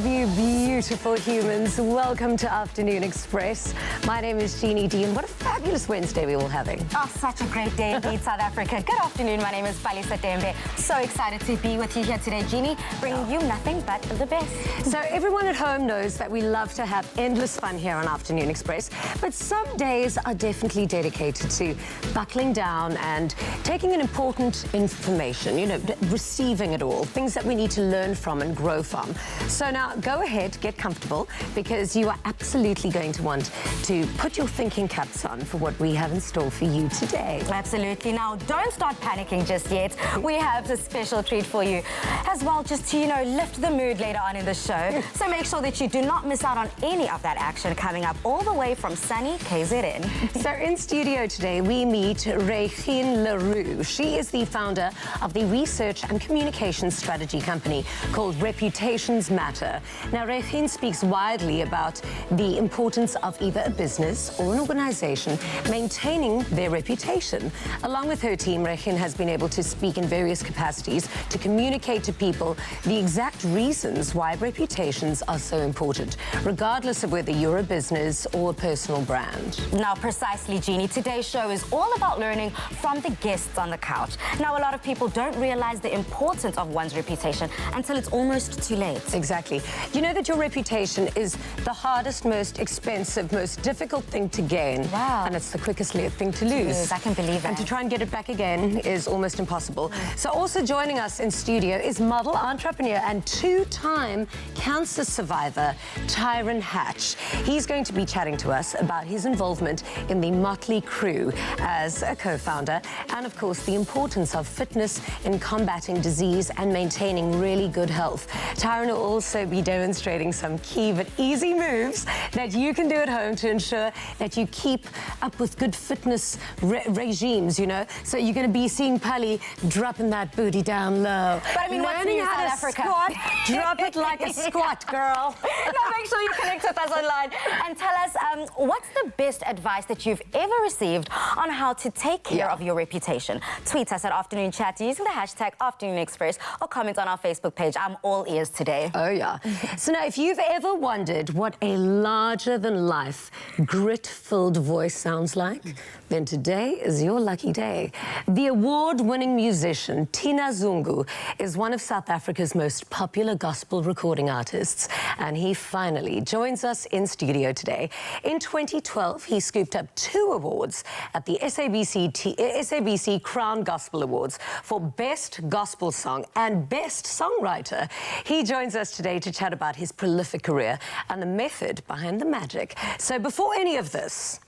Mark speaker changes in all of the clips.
Speaker 1: of you beautiful humans. Welcome to Afternoon Express. My name is Jeannie D, and what a fabulous Wednesday we're all having.
Speaker 2: Oh, such a great day indeed, South Africa. Good afternoon, my name is Palisa Tembe. So excited to be with you here today, Jeannie, bringing you nothing but the best.
Speaker 1: So everyone at home knows that we love to have endless fun here on Afternoon Express, but some days are definitely dedicated to buckling down and taking in important information, receiving it all, things that we need to learn from and grow from. So now go ahead, get comfortable, because you are absolutely going to want to put your thinking caps on for what we have in store for you today.
Speaker 2: Absolutely. Now, don't start panicking just yet. We have a special treat for you as well, just to, lift the mood later on in the show. So make sure that you do not miss out on any of that action coming up all the way from sunny KZN.
Speaker 1: So in studio today, we meet Regine Leroux. She is the founder of the research and communications strategy company called Reputations Matter. Now, Regine speaks widely about the importance of either a business or an organization maintaining their reputation. Along with her team, Regine has been able to speak in various capacities to communicate to people the exact reasons why reputations are so important, regardless of whether you're a business or a personal brand.
Speaker 2: Now, precisely, Jeannie, today's show is all about learning from the guests on the couch. Now, a lot of people don't realize the importance of one's reputation until it's almost too late.
Speaker 1: Exactly. You know that your reputation is the hardest, most expensive, most difficult thing to gain.
Speaker 2: Wow.
Speaker 1: And it's the quickest thing to lose.
Speaker 2: Yes, I can believe that.
Speaker 1: And to try and get it back again is almost impossible. So also joining us in studio is model, entrepreneur, and two-time cancer survivor, Tyron Hatch. He's going to be chatting to us about his involvement in the Motley Crew as a co-founder, and of course the importance of fitness in combating disease and maintaining really good health. Tyron will also be demonstrating some key but easy moves that you can do at home to ensure that you keep up with good fitness regimes, So you're going to be seeing Pali dropping that booty down low.
Speaker 2: But I mean, what's
Speaker 1: learning
Speaker 2: new,
Speaker 1: how
Speaker 2: South
Speaker 1: to
Speaker 2: Africa?
Speaker 1: squat, drop it like a squat, girl.
Speaker 2: Now, make sure you connect with us online and tell us what's the best advice that you've ever received on how to take care of your reputation. Tweet us at Afternoon Chat using the hashtag Afternoon Express, or comment on our Facebook page. I'm all ears today.
Speaker 1: Oh, yeah. So now, if you've ever wondered what a larger-than-life, grit-filled voice sounds like, then today is your lucky day. The award-winning musician, Tina Zungu, is one of South Africa's most popular gospel recording artists, and he finally joins us in studio today. In 2012, he scooped up 2 awards at the SABC Crown Gospel Awards for Best Gospel Song and Best Songwriter. He joins us today to chat about his prolific career and the method behind the magic. So before any of this,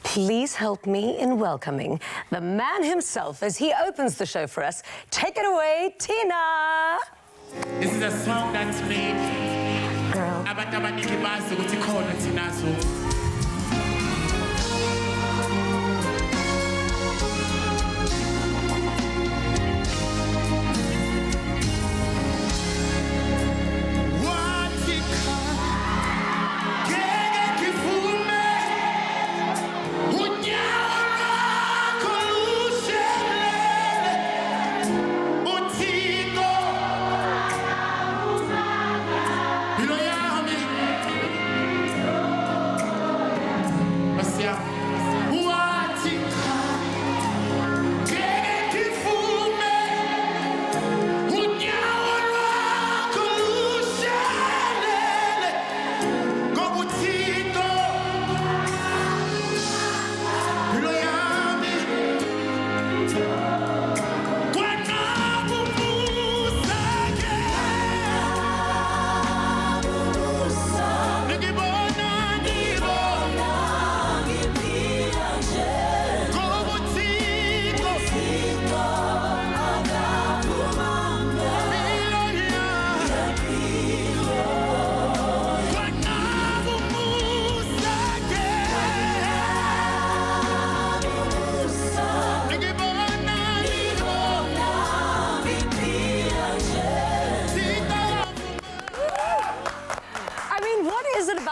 Speaker 1: please help me in welcoming the man himself as he opens the show for us. Take it away, Tina!
Speaker 3: This is a song that's made.
Speaker 2: Girl.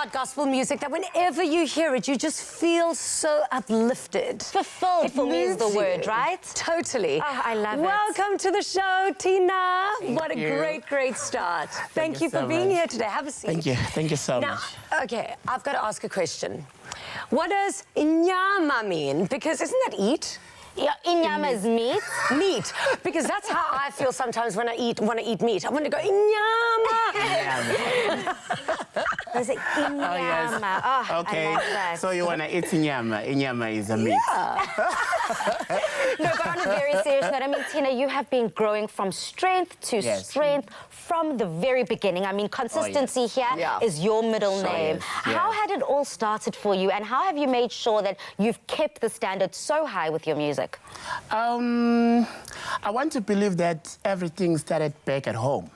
Speaker 1: about gospel music that whenever you hear it, you just feel so uplifted.
Speaker 2: Fulfilled for me is the
Speaker 1: moves
Speaker 2: word,
Speaker 1: you.
Speaker 2: right?
Speaker 1: Totally.
Speaker 2: Oh, I love it.
Speaker 1: Welcome to the show, Tina. What a
Speaker 3: you.
Speaker 1: great start. Thank
Speaker 3: you
Speaker 1: you for
Speaker 3: so
Speaker 1: being
Speaker 3: much.
Speaker 1: here today. Have a seat.
Speaker 3: Thank you so
Speaker 1: Now,
Speaker 3: much.
Speaker 1: okay, I've got to ask a question. What does inyama mean? Because isn't that eat?
Speaker 2: Yeah, inyama is meat.
Speaker 1: Meat, because that's how I feel sometimes when I want to eat meat. I want to go inyama.
Speaker 2: Is it inyama?
Speaker 3: yes.
Speaker 2: Oh,
Speaker 3: Okay,
Speaker 2: I love that.
Speaker 3: so you want to eat inyama. Inyama is a meat.
Speaker 2: No, but on a very serious note, I mean, Tina, you have been growing from strength to
Speaker 3: Yes.
Speaker 2: strength from the very beginning. I mean, consistency here is
Speaker 1: Yeah.
Speaker 2: your middle
Speaker 3: So
Speaker 2: name.
Speaker 3: yes,
Speaker 2: How
Speaker 3: yeah.
Speaker 2: had it all started for you, and how have you made sure that you've kept the standard so high with your music?
Speaker 3: I want to believe that everything started back at home.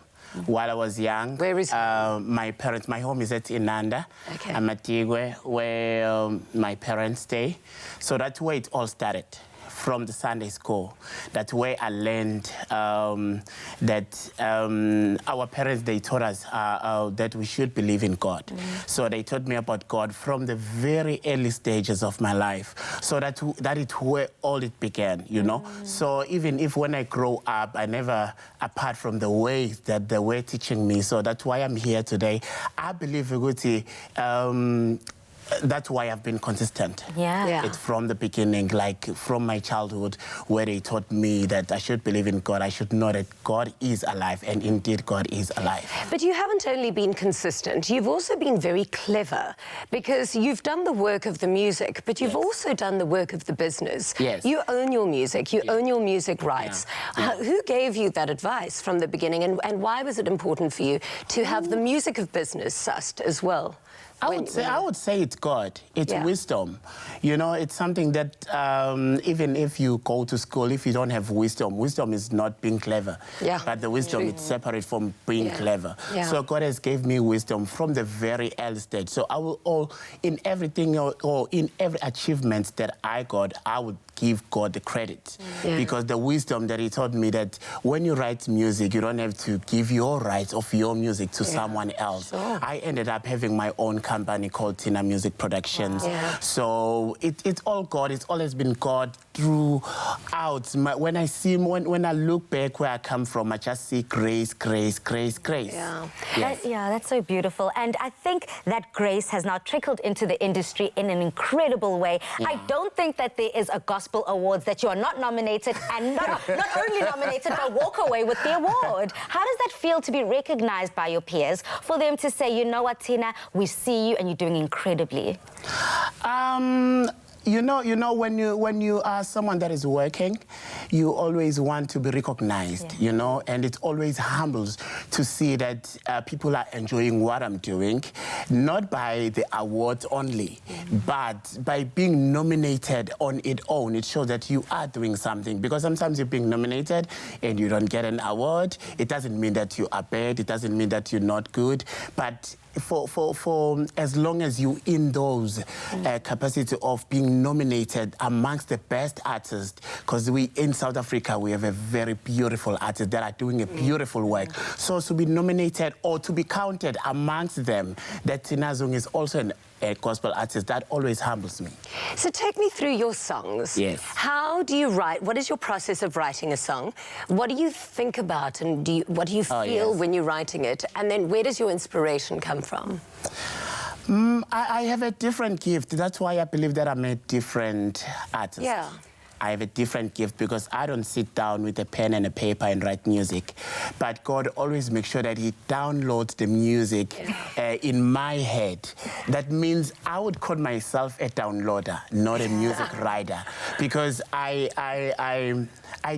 Speaker 3: While I was young,
Speaker 1: Where is home?
Speaker 3: my home is at Inanda,
Speaker 1: Okay.
Speaker 3: Amatigwe, where my parents stay. So that's where it all started, from the Sunday school. That's where I learned that our parents, they taught us that we should believe in God. So they taught me about God from the very early stages of my life. So that is where all it began, you know. So even if when I grow up, I never, apart from the ways that they were teaching me. So that's why I'm here today. I believe, Uguti, that's why I've been consistent.
Speaker 2: Yeah.
Speaker 3: It's from the beginning, like from my childhood, where they taught me that I should believe in God. I should know that God is alive, and indeed God is alive.
Speaker 1: But you haven't only been consistent, you've also been very clever, because you've done the work of the music, but you've also done the work of the business.
Speaker 3: Yes.
Speaker 1: You own your music, you own your music rights. Who gave you that advice from the beginning, and why was it important for you to have the music of business sussed as well?
Speaker 3: I would say it's God. It's wisdom. You know, it's something that even if you go to school, if you don't have wisdom, wisdom is not being clever.
Speaker 1: Yeah.
Speaker 3: But the wisdom is separate from being clever.
Speaker 1: Yeah.
Speaker 3: So God has gave me wisdom from the very early stage. So I will in everything or in every achievement that I got, I would give God the credit. Because the wisdom that he taught me that when you write music, you don't have to give your rights of your music to someone else.
Speaker 1: Sure.
Speaker 3: I ended up having my own company called Tina Music Productions.
Speaker 1: Wow. Yeah.
Speaker 3: So it's all God. It's always been God throughout. When I look back where I come from, I just see grace, grace, grace, grace.
Speaker 1: Yeah.
Speaker 3: Yes.
Speaker 2: That's so beautiful. And I think that grace has now trickled into the industry in an incredible way. I don't think that there is a gospel awards that you are not nominated and not only nominated, but walk away with the award. How does that feel to be recognized by your peers, for them to say, you know what, Tina, we see you and you're doing incredibly?
Speaker 3: You know, when you are someone that is working, you always want to be recognized, you know, and it always humbles to see that people are enjoying what I'm doing, not by the award only, but by being nominated on its own. It shows that you are doing something, because sometimes you're being nominated and you don't get an award. It doesn't mean that you are bad. It doesn't mean that you're not good, but for as long as you in those capacity of being nominated amongst the best artists, because we in South Africa, we have a very beautiful artists that are doing a beautiful work. So to be nominated or to be counted amongst them, that Tina Zung is also a gospel artist, that always humbles me.
Speaker 1: So take me through your songs.
Speaker 3: Yes.
Speaker 1: How do you write? What is your process of writing a song? What do you think about, and what do you feel when you're writing it? And then where does your inspiration come from?
Speaker 3: I have a different gift. That's why I believe that I'm a different artist.
Speaker 1: Yeah.
Speaker 3: I have a different gift because I don't sit down with a pen and a paper and write music. But God always makes sure that he downloads the music in my head. That means I would call myself a downloader, not a music writer. Because I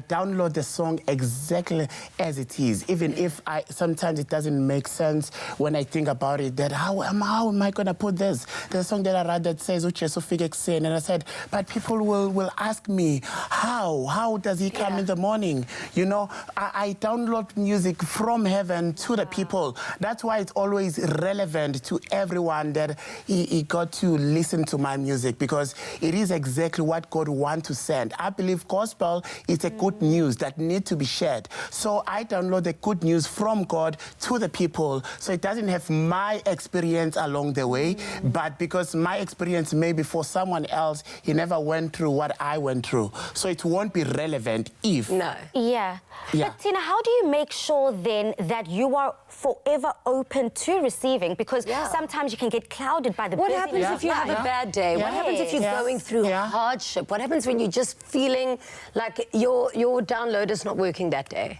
Speaker 3: download the song exactly as it is. Even if sometimes it doesn't make sense when I think about it, that how am I going to put this? There's a song that I read that says, and I said, but people will ask me, me, how does he come in the morning? You know, I download music from heaven to the people. That's why it's always relevant to everyone that he got to listen to my music, because it is exactly what God wants to send. I believe gospel is a good news that need to be shared. So I download the good news from God to the people. So it doesn't have my experience along the way, but because my experience maybe for someone else, he never went through what I went through. So it won't be relevant if...
Speaker 1: No.
Speaker 2: Yeah.
Speaker 3: Yeah.
Speaker 2: But Tina, how do you make sure then that you are forever open to receiving? Because sometimes you can get clouded by the
Speaker 1: What
Speaker 2: busyness
Speaker 1: happens
Speaker 2: of
Speaker 1: if you have
Speaker 2: life.
Speaker 1: a bad day? What happens if you're going through hardship? What happens when you're just feeling like your download is not working that day?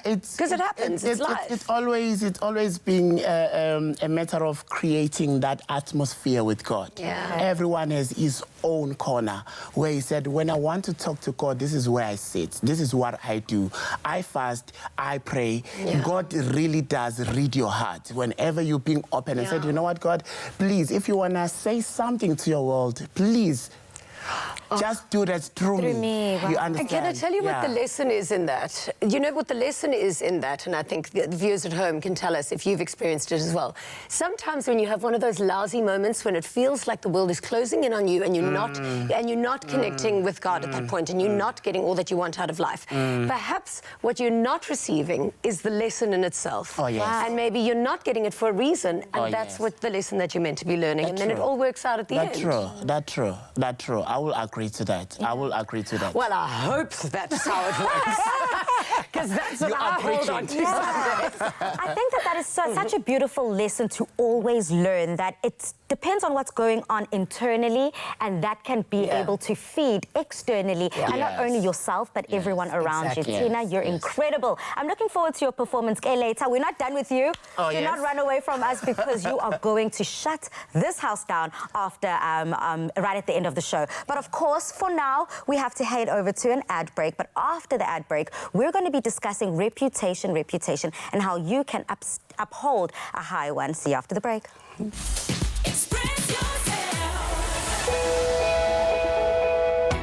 Speaker 3: It's
Speaker 1: 'Cause it happens, it's life.
Speaker 3: It's always been a matter of creating that atmosphere with God.
Speaker 1: Yeah.
Speaker 3: Everyone has his own corner where he said, when I want to talk to God, this is where I sit. This is what I do. I fast, I pray.
Speaker 1: Yeah.
Speaker 3: God really does read your heart. Whenever you're being open and said, you know what, God, please, if you want to say something to your world, please, just do that through me.
Speaker 2: Wow.
Speaker 3: You understand?
Speaker 1: And can I tell you what the lesson is in that? You know what the lesson is in that, and I think the viewers at home can tell us if you've experienced it as well. Sometimes when you have one of those lousy moments when it feels like the world is closing in on you and you're not connecting with God at that point, and you're not getting all that you want out of life, perhaps what you're not receiving is the lesson in itself.
Speaker 3: Oh, yes. Wow.
Speaker 1: And maybe you're not getting it for a reason, and that's what the lesson that you're meant to be learning, and then it all works out at the end.
Speaker 3: That's true. I will agree to that. I will agree to that.
Speaker 1: Well, I hope that's how it works. Because that's what I hold on to some days.
Speaker 2: I think that is such a beautiful lesson to always learn, that it depends on what's going on internally, and that can be able to feed externally, and not only yourself, but everyone around you. Tina, you're incredible. I'm looking forward to your performance later. We're not done with you. Do not run away from us, because you are going to shut this house down after right at the end of the show. But of course, for now, we have to head over to an ad break. But after the ad break, we're going to be discussing reputation, and how you can uphold a high one. See you after the break.
Speaker 4: Express yourself.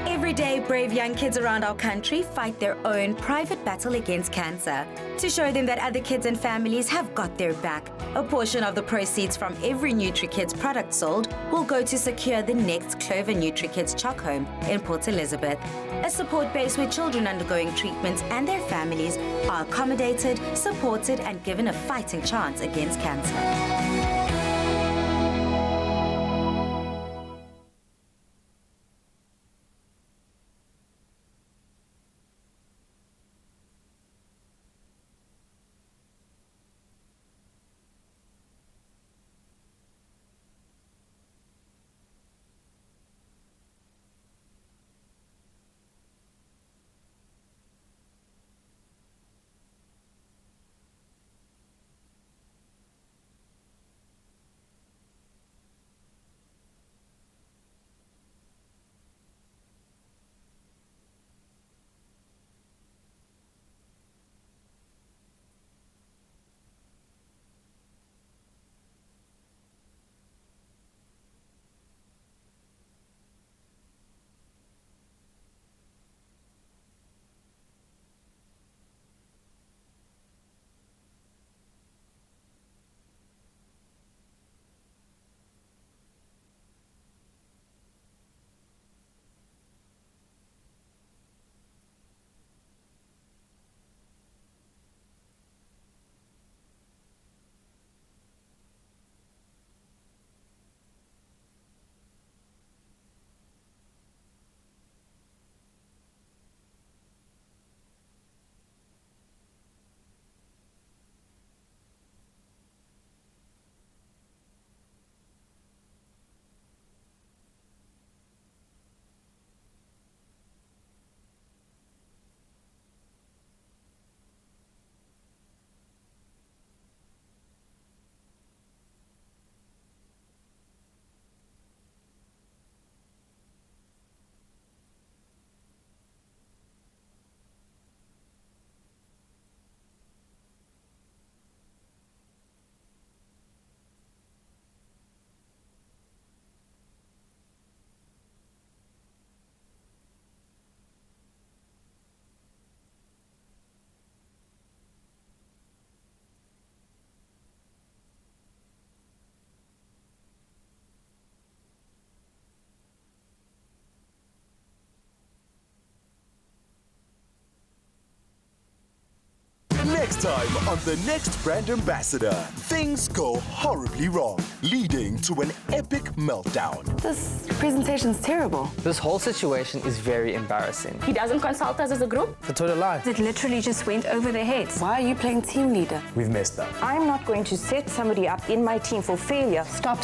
Speaker 5: Every day, brave young kids around our country fight their own private battle against cancer. To show them that other kids and families have got their back, a portion of the proceeds from every NutriKids product sold will go to secure the next Clover NutriKids Choc Home in Port Elizabeth, a support base where children undergoing treatment and their families are accommodated, supported, and given a fighting chance against cancer.
Speaker 6: Next time on the next brand ambassador, things go horribly wrong, leading to an epic meltdown.
Speaker 7: This presentation's terrible.
Speaker 8: This whole situation is very embarrassing.
Speaker 7: He doesn't consult us as a group.
Speaker 8: It's a total lie.
Speaker 7: It literally just went over their heads. Why are you playing team leader?
Speaker 8: We've messed up.
Speaker 9: I'm not going to set somebody up in my team for failure. Stop.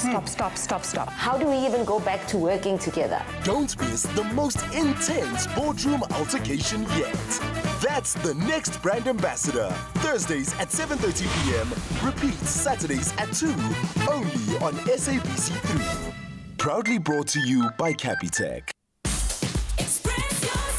Speaker 10: How do we even go back to working together?
Speaker 6: Don't miss the most intense boardroom altercation yet. That's the next brand ambassador. Thursdays at 7:30 p.m. Repeat Saturdays at 2. Only on SABC3. Proudly brought to you by Capitec.
Speaker 4: Express yourself.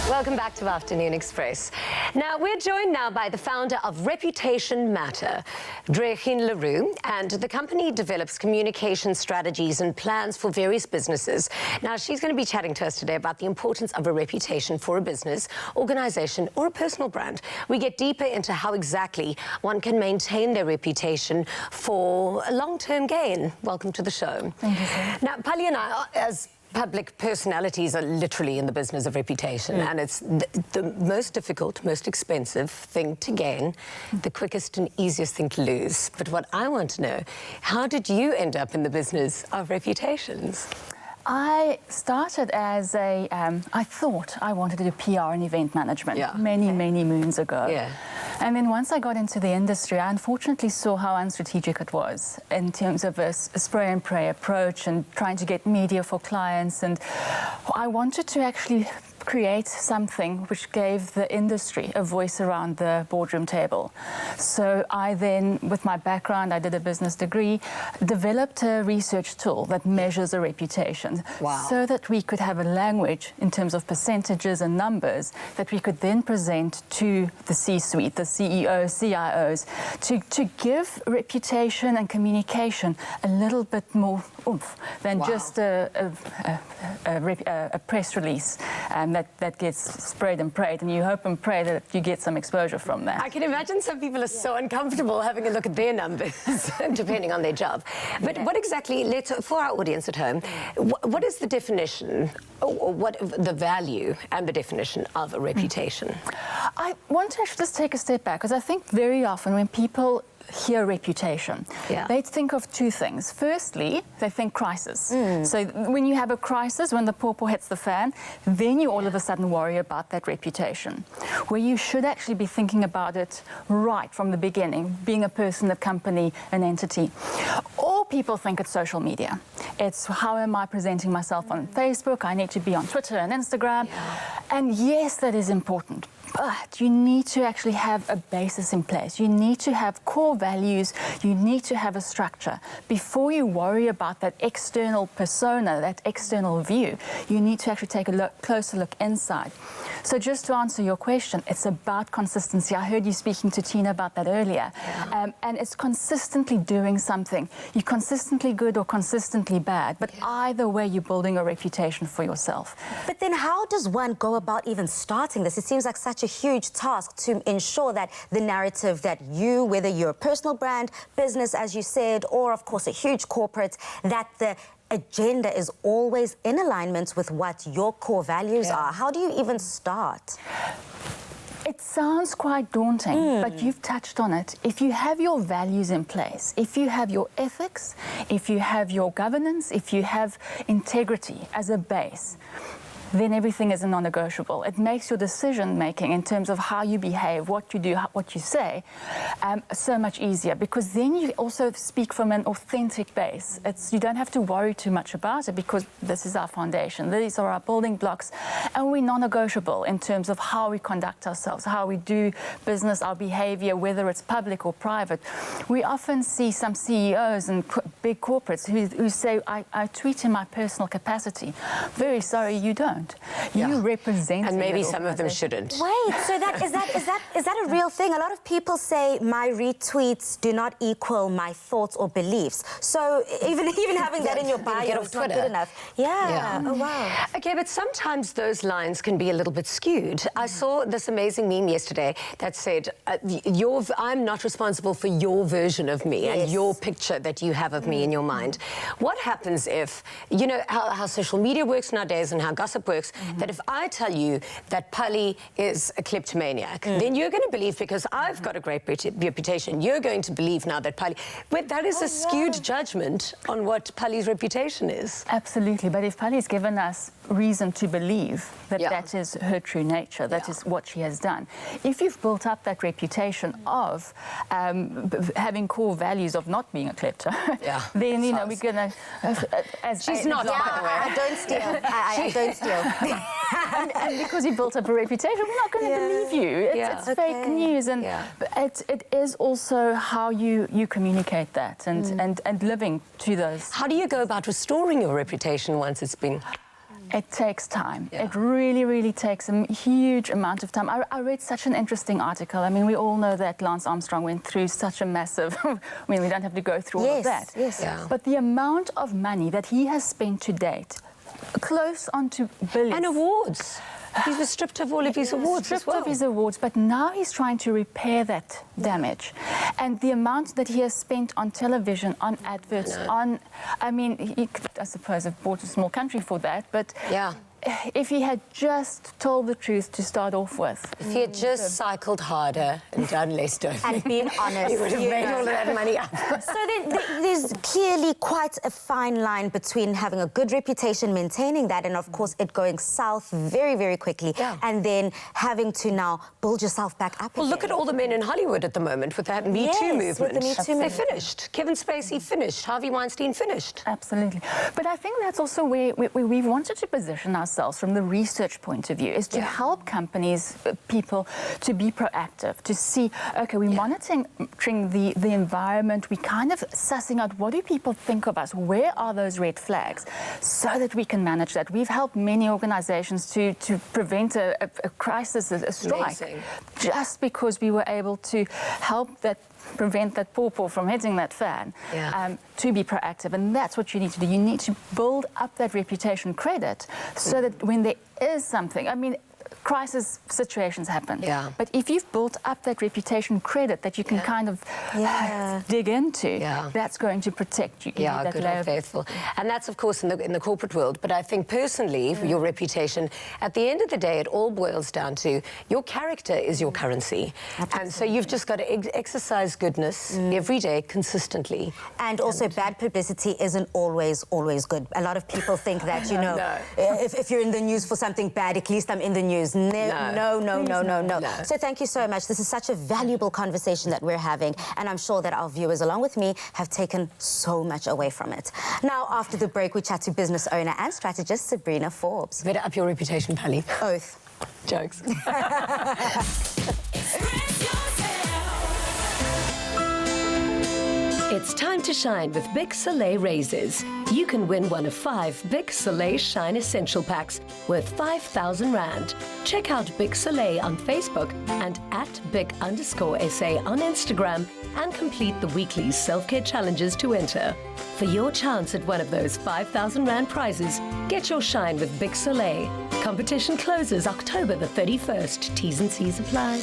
Speaker 1: Welcome back to Afternoon Express. Now, we're joined now by the founder of Reputation Matter, Dregin Leroux, and the company develops communication strategies and plans for various businesses. Now, she's going to be chatting to us today about the importance of a reputation for a business, organization, or a personal brand. We get deeper into how exactly one can maintain their reputation for a long-term gain. Welcome to the show.
Speaker 2: Thank you, sir.
Speaker 1: Now, Pali and I, as public personalities, are literally in the business of reputation, and it's the most difficult, most expensive thing to gain, the quickest and easiest thing to lose. But what I want to know, how did you end up in the business of reputations?
Speaker 11: I started as a, I thought I wanted to do PR and event management many moons ago.
Speaker 1: Yeah.
Speaker 11: And then once I got into the industry, I unfortunately saw how unstrategic it was in terms of a spray and pray approach and trying to get media for clients. And I wanted to actually create something which gave the industry a voice around the boardroom table. So I then, with my background, I did a business degree, developed a research tool that measures a reputation.
Speaker 1: Wow.
Speaker 11: So that we could have a language in terms of percentages and numbers that we could then present to the C-suite, the CEOs, CIOs, to give reputation and communication a little bit more oomph than just a press release that gets sprayed and prayed, and you hope and pray that you get some exposure from that.
Speaker 1: I can imagine some people are so uncomfortable having a look at their numbers, depending on their job. But what exactly, for our audience at home, what is the definition, or what the value and the definition of a reputation?
Speaker 11: I want to actually just take a step back, because I think very often when people hear reputation, they think of two things. Firstly, they think crisis. So when you have a crisis, when the pawpaw hits the fan, then you all of a sudden worry about that reputation, where you should actually be thinking about it right from the beginning, being a person, a company, an entity. Or people think it's social media. It's how am I presenting myself on Facebook? I need to be on Twitter and Instagram. And yes, that is important. But you need to actually have a basis in place. You need to have core values. You need to have a structure. Before you worry about that external persona, that external view, you need to actually take a closer look inside. So just to answer your question, it's about consistency. I heard you speaking to Tina about that earlier. And it's consistently doing something. You're consistently good or consistently bad, but either way, you're building a reputation for yourself.
Speaker 2: But then how does one go about even starting this? It seems like such a huge task to ensure that the narrative that you, whether you're a personal brand, business, as you said, or of course a huge corporate, that the agenda is always in alignment with what your core values are. How do you even start?
Speaker 11: It sounds quite daunting, but you've touched on it. If you have your values in place, if you have your ethics, if you have your governance, if you have integrity as a base, then everything is a non-negotiable. It makes your decision-making in terms of how you behave, what you do, what you say, so much easier, because then you also speak from an authentic base. You don't have to worry too much about it, because this is our foundation. These are our building blocks, and we're non-negotiable in terms of how we conduct ourselves, how we do business, our behavior, whether it's public or private. We often see some CEOs and big corporates who say, I tweet in my personal capacity. Very sorry, you don't. You represent,
Speaker 1: and maybe some of them shouldn't.
Speaker 2: Wait, so is that a real thing? A lot of people say my retweets do not equal my thoughts or beliefs. So even having that in your bio is not good enough. Oh wow.
Speaker 1: Okay, but sometimes those lines can be a little bit skewed. I saw this amazing meme yesterday that said, I'm not responsible for your version of me and your picture that you have of me in your mind. What happens if, you know how social media works nowadays and how gossip works? works, that if I tell you that Pali is a kleptomaniac, then you're going to believe, because I've got a great reputation, you're going to believe now that Pali... But that is a skewed judgment on what Pali's reputation is.
Speaker 11: Absolutely, but if Pali's given us reason to believe that that is her true nature, that is what she has done. If you've built up that reputation of having core values of not being a klepto, then, you know, we're going to...
Speaker 1: She's not, by the way.
Speaker 2: I don't steal. I don't steal.
Speaker 11: and because you built up a reputation, we're not going to believe you. It's fake news, and it is also how you communicate that and living to those.
Speaker 1: How do you go about restoring your reputation once it's been...
Speaker 11: It takes time. It really, really takes a huge amount of time. I read such an interesting article. I mean, we all know that Lance Armstrong went through such a massive... I mean, we don't have to go through all of that. But the amount of money that he has spent to date, close onto billions.
Speaker 1: And awards. He was stripped of all of his awards as well.
Speaker 11: Stripped of his awards, but now he's trying to repair that damage. And the amount that he has spent on television, on adverts, on... I mean, he could, I suppose, have bought a small country for that, but... If he had just told the truth to start off with.
Speaker 1: If he had just cycled harder and done less doping.
Speaker 2: And been honest.
Speaker 1: He would have made all of that money up.
Speaker 2: So there's clearly quite a fine line between having a good reputation, maintaining that, and of course it going south very, very quickly, and then having to now build yourself back up again.
Speaker 1: Look at all the men in Hollywood at the moment with that Me Too movement.
Speaker 2: With the Me Too movement.
Speaker 1: They finished. Kevin Spacey finished. Harvey Weinstein finished.
Speaker 11: Absolutely. But I think that's also where we wanted to position ourselves from the research point of view, is to help companies, people, to be proactive, to see, okay, we're monitoring the environment, we're kind of sussing out what do people think of us, where are those red flags, so that we can manage that. We've helped many organizations to prevent a crisis, a strike, just because we were able to help prevent that pawpaw from hitting that fan, to be proactive. And that's what you need to do. You need to build up that reputation credit so that when there is something, I mean, crisis situations happen. But if you've built up that reputation credit that you can kind of dig into, that's going to protect you.
Speaker 1: Good and faithful. And that's, of course, in the corporate world. But I think personally, for your reputation, at the end of the day, it all boils down to your character is your currency. And so you've just got to exercise goodness every day, consistently.
Speaker 2: And also, bad publicity isn't always good. A lot of people think that, you know, if you're in the news for something bad, at least I'm in the news. No. So thank you so much. This is such a valuable conversation that we're having, and I'm sure that our viewers, along with me, have taken so much away from it. Now, after the break, we chat to business owner and strategist Sabrina Forbes.
Speaker 1: Better up your reputation, Pali.
Speaker 2: Oath.
Speaker 1: Jokes. It's time to shine with Bic Soleil razors. You can win one of 5 Bic Soleil Shine Essential Packs worth 5,000 Rand. Check out Bic Soleil on Facebook and @Bic_SA on Instagram and complete the weekly self-care challenges to enter. For your chance at one of those 5,000 Rand prizes, get your shine with Bic Soleil. Competition closes October the 31st. T's and C's apply.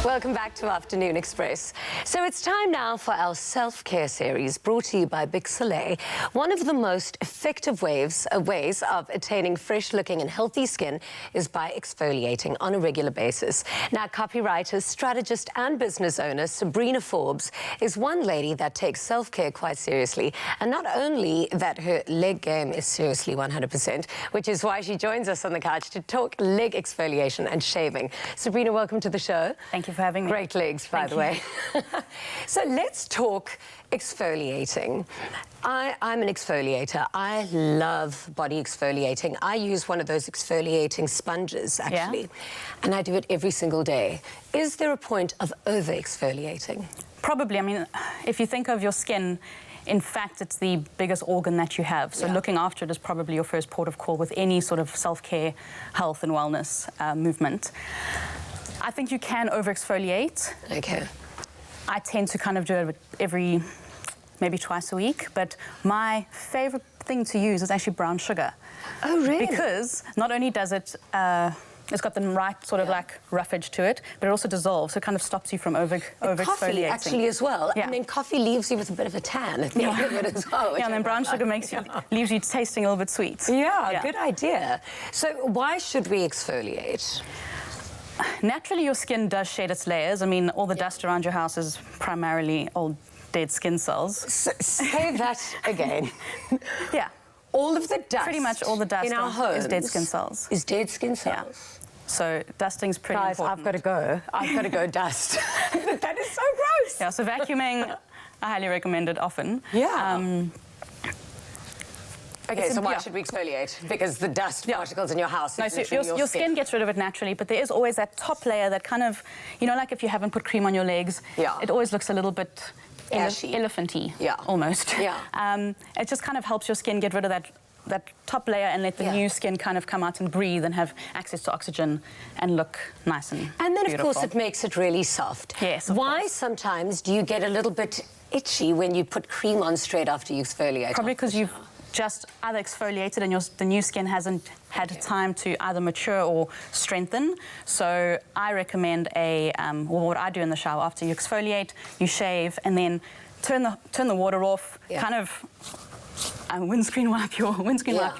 Speaker 1: Welcome back to Afternoon Express. So it's time now for our self-care series brought to you by Big Soleil. One of the most effective ways of attaining fresh-looking and healthy skin is by exfoliating on a regular basis. Now, copywriter, strategist and business owner Sabrina Forbes is one lady that takes self-care quite seriously. And not only that, her leg game is seriously 100%, which is why she joins us on the couch to talk leg exfoliation and shaving. Sabrina, welcome to the show.
Speaker 12: Thank you for having me.
Speaker 1: Great legs, by the way. So let's talk exfoliating. I'm an exfoliator. I love body exfoliating. I use one of those exfoliating sponges, actually, and I do it every single day. Is there a point of over-exfoliating?
Speaker 12: Probably. I mean, if you think of your skin, in fact, it's the biggest organ that you have. So looking after it is probably your first port of call with any sort of self-care, health and wellness movement. I think you can over-exfoliate.
Speaker 1: Okay.
Speaker 12: I tend to kind of do it every, maybe twice a week, but my favorite thing to use is actually brown sugar.
Speaker 1: Oh, really?
Speaker 12: Because not only does it, it's got the right sort of like roughage to it, but it also dissolves, so it kind of stops you from over-exfoliating.
Speaker 1: Coffee, actually, as well.
Speaker 12: Yeah.
Speaker 1: And then coffee leaves you with a bit of a tan at the end of it as well.
Speaker 12: Yeah, and then brown sugar makes you, leaves you tasting a little bit sweet.
Speaker 1: Yeah, good idea. So why should we exfoliate?
Speaker 12: Naturally, your skin does shed its layers. I mean, all the dust around your house is primarily old dead skin cells.
Speaker 1: Say that again.
Speaker 12: Yeah.
Speaker 1: All of the dust.
Speaker 12: Pretty much all the dust
Speaker 1: in our homes
Speaker 12: is dead skin cells.
Speaker 1: Is dead skin cells.
Speaker 12: Yeah. So dusting's pretty
Speaker 1: Guys,
Speaker 12: important.
Speaker 1: I've got to go. I've got to go dust. That is so gross.
Speaker 12: Yeah, so vacuuming, I highly recommend it often.
Speaker 1: Yeah. Okay, so why should we exfoliate? Because the dust particles in your house is
Speaker 12: your skin gets rid of it naturally, but there is always that top layer that kind of, you know, like if you haven't put cream on your legs, it always looks a little bit elephant-y, almost.
Speaker 1: Yeah.
Speaker 12: It just kind of helps your skin get rid of that top layer and let the new skin kind of come out and breathe and have access to oxygen and look nice and
Speaker 1: then,
Speaker 12: beautiful.
Speaker 1: of course, it makes it really soft.
Speaker 12: Yes,
Speaker 1: Why sometimes do you get a little bit itchy when you put cream on straight after you exfoliate?
Speaker 12: Probably because you've just either exfoliated and the new skin hasn't had time to either mature or strengthen. So I recommend what I do in the shower after you exfoliate, you shave, and then turn the water off, kind of windscreen wipe your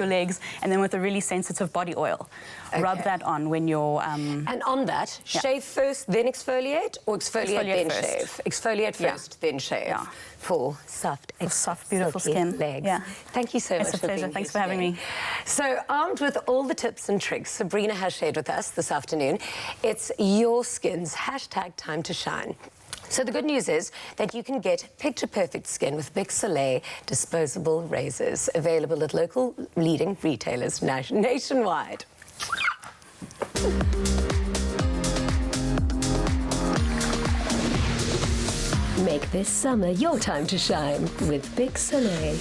Speaker 12: legs, and then with a really sensitive body oil, rub that on when you're.
Speaker 1: And on that, shave first, then exfoliate, or exfoliate then
Speaker 12: first.
Speaker 1: shave? Exfoliate first, then shave.
Speaker 12: Yeah.
Speaker 1: For soft,
Speaker 12: beautiful skin.
Speaker 1: Legs.
Speaker 12: Yeah.
Speaker 1: Thank you so much
Speaker 12: It's a
Speaker 1: for
Speaker 12: pleasure.
Speaker 1: being
Speaker 12: Thanks
Speaker 1: here
Speaker 12: for having
Speaker 1: today.
Speaker 12: me.
Speaker 1: So, armed with all the tips and tricks Sabrina has shared with us this afternoon, it's your skin's #time to shine. So the good news is that you can get picture-perfect skin with Big Soleil disposable razors, available at local leading retailers nationwide. Make this summer your time to shine with Big Soleil.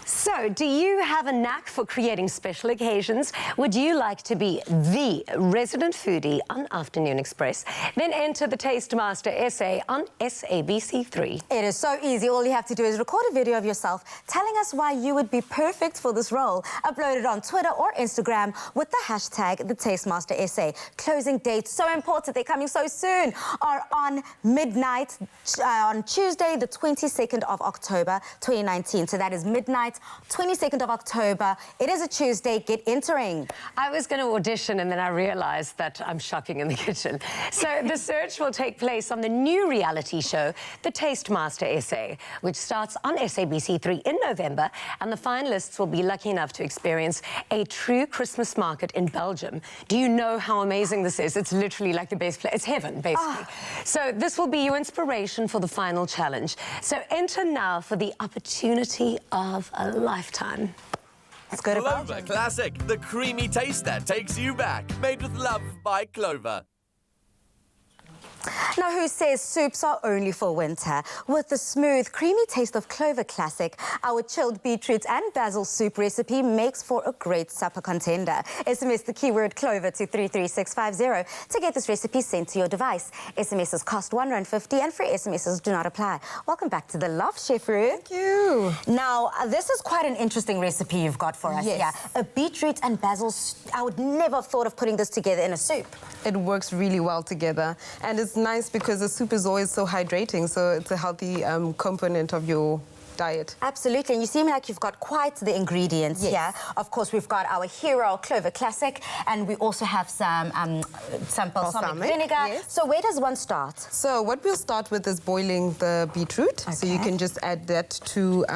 Speaker 1: So, do you have a knack for creating special occasions? Would you like to be the resident foodie on Afternoon Express? Then enter the Taste Master essay on SABC3.
Speaker 2: It is so easy. All you have to do is record a video of yourself telling us why you would be perfect for this role. Upload it on Twitter or Instagram with the hashtag the Taste Master essay. Closing dates, so important, they're coming so soon, are on midnight on Tuesday, the 22nd of October, 2019. So that is midnight, 22nd of October. It is a Tuesday. Get entering.
Speaker 1: I was going to audition and then I realised that I'm shocking in the kitchen. So the search will take place on the new reality show, The Taste Master Essay, which starts on SABC3 in November, and the finalists will be lucky enough to experience a true Christmas market in Belgium. Do you know how amazing this is? It's literally like the best place. It's heaven, basically. So this will be your inspiration for the final challenge. So enter now for the opportunity of a lifetime.
Speaker 2: Let's go to
Speaker 13: Clover
Speaker 2: Belgium.
Speaker 13: Classic, the creamy taste that takes you back. Made with love by Clover.
Speaker 2: Now, who says soups are only for winter? With the smooth, creamy taste of Clover Classic, our chilled beetroot and basil soup recipe makes for a great supper contender. SMS the keyword Clover to 33650 to get this recipe sent to your device. SMSs cost R1.50 and free SMSs do not apply. Welcome back to The Loft, Chef Roo.
Speaker 13: Thank you.
Speaker 2: Now, this is quite an interesting recipe you've got for us.
Speaker 13: Yes.
Speaker 2: Yeah, a beetroot and basil. I would never have thought of putting this together in a soup.
Speaker 13: It works really well together, and it's nice because the soup is always so hydrating, so it's a healthy component of your diet.
Speaker 2: Absolutely, and you seem like you've got quite the ingredients here. Of course, we've got our hero Clover Classic, and we also have some balsamic vinegar.
Speaker 13: Yes.
Speaker 2: So where does one start?
Speaker 13: So what we'll start with is boiling the beetroot. So you can just add that to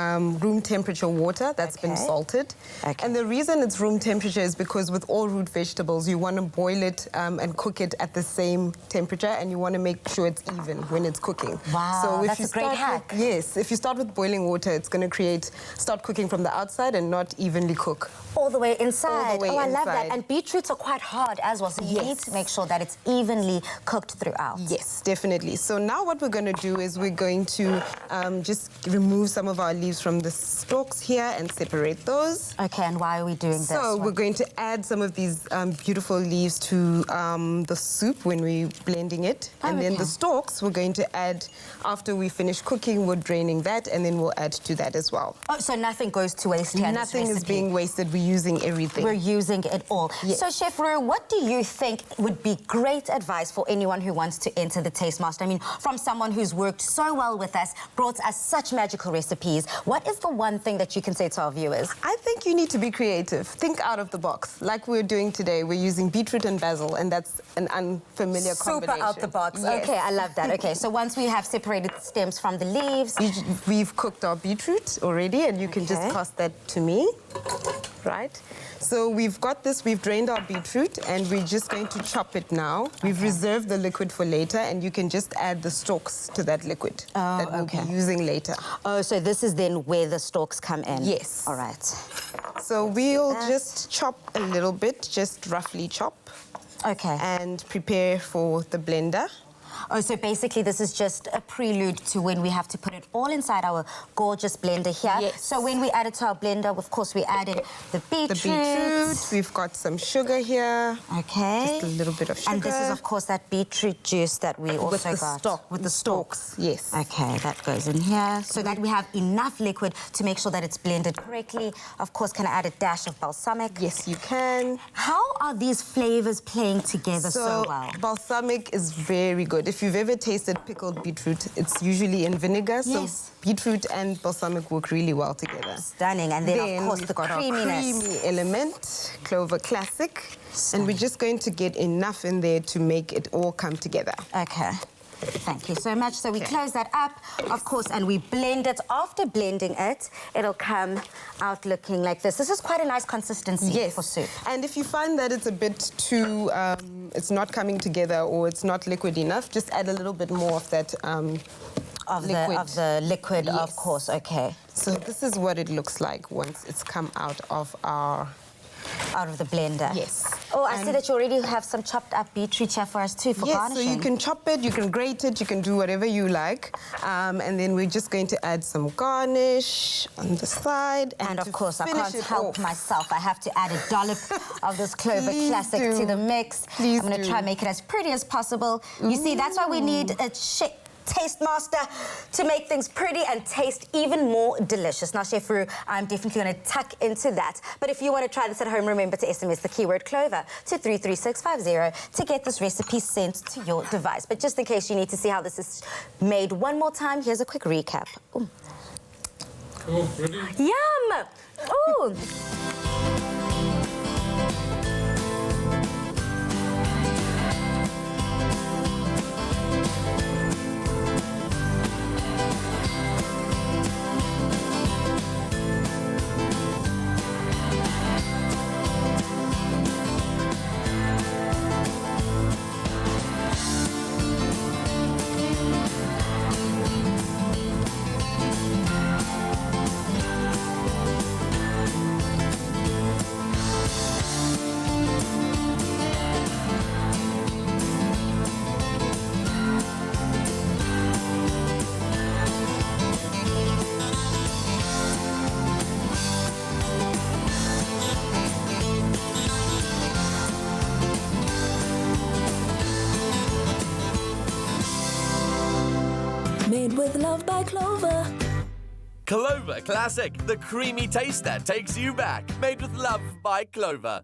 Speaker 13: room temperature water that's been salted. And the reason it's room temperature is because with all root vegetables, you want to boil it and cook it at the same temperature, and you want to make sure it's even when it's cooking.
Speaker 2: Wow,
Speaker 13: so if
Speaker 2: that's
Speaker 13: you
Speaker 2: a great
Speaker 13: start
Speaker 2: hack.
Speaker 13: Yes, if you start with boiling water, it's going to start cooking from the outside and not evenly cook.
Speaker 2: All the way inside.
Speaker 13: All the way
Speaker 2: I love that.
Speaker 13: inside.
Speaker 2: And beetroots are quite hard as well, so you need to make sure that it's evenly cooked throughout.
Speaker 13: Yes, definitely. So now what we're going to do is we're going to just remove some of our leaves from the stalks here and separate those.
Speaker 2: Okay, and why are we doing this?
Speaker 13: So we're going to add some of these beautiful leaves to the soup when we're blending it. And then the stalks we're going to add after we finish cooking. We're draining that, and then we'll add to that as well.
Speaker 2: Oh, so nothing goes to waste here in this
Speaker 13: Nothing is
Speaker 2: recipe.
Speaker 13: being wasted. We're using everything.
Speaker 2: We're using it all.
Speaker 13: Yes.
Speaker 2: So, Chef Roo, what do you think would be great advice for anyone who wants to enter the Taste Master? I mean, from someone who's worked so well with us, brought us such magical recipes, what is the one thing that you can say to our viewers?
Speaker 13: I think you need to be creative. Think out of the box. Like we're doing today, we're using beetroot and basil, and that's an unfamiliar combination.
Speaker 2: Super out the box.
Speaker 13: Yes.
Speaker 2: Okay, I love that. Okay, so once we have separated the stems from the leaves...
Speaker 13: We've cooked our beetroot already, and you can just toss that to me, right? So we've got this, we've drained our beetroot, and we're just going to chop it now. We've reserved the liquid for later, and you can just add the stalks to that liquid that we'll be using later.
Speaker 2: Oh, so this is then where the stalks come in?
Speaker 13: Yes.
Speaker 2: All right.
Speaker 13: So we'll just chop a little bit, just roughly chop.
Speaker 2: Okay.
Speaker 13: And prepare for the blender.
Speaker 2: Oh, so basically this is just a prelude to when we have to put it all inside our gorgeous blender here.
Speaker 13: Yes.
Speaker 2: So when we add it to our blender, of course, we added the beetroot.
Speaker 13: The beetroot. We've got some sugar here.
Speaker 2: Okay.
Speaker 13: Just a little bit of sugar.
Speaker 2: And this is, of course, that beetroot juice that we also
Speaker 13: with the
Speaker 2: got.
Speaker 13: stalk, with the stalks. Yes.
Speaker 2: Okay, that goes in here. So that we have enough liquid to make sure that it's blended correctly. Of course, can I add a dash of balsamic?
Speaker 13: Yes, you can.
Speaker 2: How are these flavors playing together so well?
Speaker 13: Balsamic is very good. If you've ever tasted pickled beetroot, it's usually in vinegar.
Speaker 2: Yes.
Speaker 13: So beetroot and balsamic work really well together.
Speaker 2: Stunning. And then of course,
Speaker 13: we've
Speaker 2: the
Speaker 13: got
Speaker 2: creaminess.
Speaker 13: Our creamy element, Clover Classic. And we're just going to get enough in there to make it all come together.
Speaker 2: Okay. Thank you so much. So we close that up, of course, and we blend it. After blending it, it'll come out looking like this. This is quite a nice consistency for soup.
Speaker 13: And if you find that it's a bit too, it's not coming together or it's not liquid enough, just add a little bit more of that liquid.
Speaker 2: Of the liquid, of course. Okay.
Speaker 13: So this is what it looks like once it's come out of our...
Speaker 2: Out of the blender?
Speaker 13: Yes.
Speaker 2: Oh, I see that you already have some chopped up beetroot here for us too, for garnishing.
Speaker 13: Yes, so you can chop it, you can grate it, you can do whatever you like. And then we're just going to add some garnish on the side.
Speaker 2: And of course, I can't help myself. I have to add a dollop of this Clover Classic to the mix. I'm going to try and make it as pretty as possible. You see, that's why we need a Taste Master to make things pretty and taste even more delicious. Now, Chef Roo, I'm definitely going to tuck into that. But if you want to try this at home, remember to SMS the keyword Clover to 33650 to get this recipe sent to your device. But just in case you need to see how this is made one more time, here's a quick recap. Ooh.
Speaker 14: Cool, ready?
Speaker 2: Yum! Ooh!
Speaker 4: with love by Clover.
Speaker 15: Clover Classic, the creamy taste that takes you back. Made with love by Clover.